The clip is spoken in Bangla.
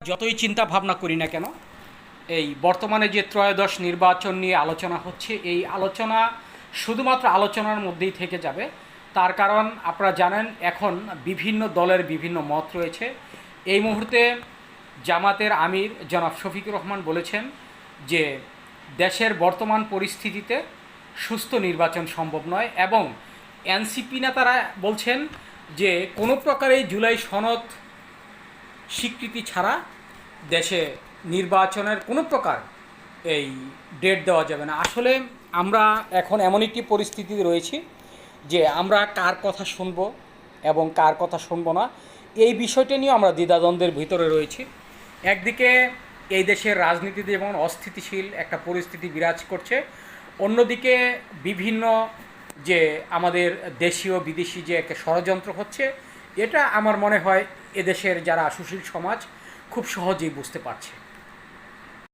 যতই চিন্তা ভাবনা করি না কেন, এই বর্তমানে যে ত্রয়োদশ নির্বাচন নিয়ে আলোচনা হচ্ছে, এই আলোচনা শুধুমাত্র আলোচনার মধ্যেই থেকে যাবে। তার কারণ আপনারা জানেন, এখন বিভিন্ন দলের বিভিন্ন মত রয়েছে। এই মুহূর্তে জামাতের আমির জনাব শফিকুর রহমান বলেছেন যে দেশের বর্তমান পরিস্থিতিতে সুস্থ নির্বাচন সম্ভব নয়, এবং এনসিপি নেতারা বলছেন যে কোনো প্রকারেই জুলাই সনদ স্বীকৃতি ছাড়া দেশে নির্বাচনের কোনো প্রকার এই ডেট দেওয়া যাবে না। আসলে আমরা এখন এমন একটি পরিস্থিতিতে রয়েছি যে আমরা কার কথা শুনবো এবং কার কথা শুনবো না, এই বিষয়টা নিয়ে আমরা দ্বিধাদ্বন্দ্বের ভিতরে রয়েছি। একদিকে এই দেশের রাজনীতিতে যেমন অস্থিতিশীল একটা পরিস্থিতি বিরাজ করছে, অন্যদিকে বিভিন্ন যে আমাদের দেশীয় বিদেশি যে একটা ষড়যন্ত্র হচ্ছে, এটা আমার মনে হয় এদেশের যারা সুশীল সমাজ খুব সহজেই বুঝতে পারছে।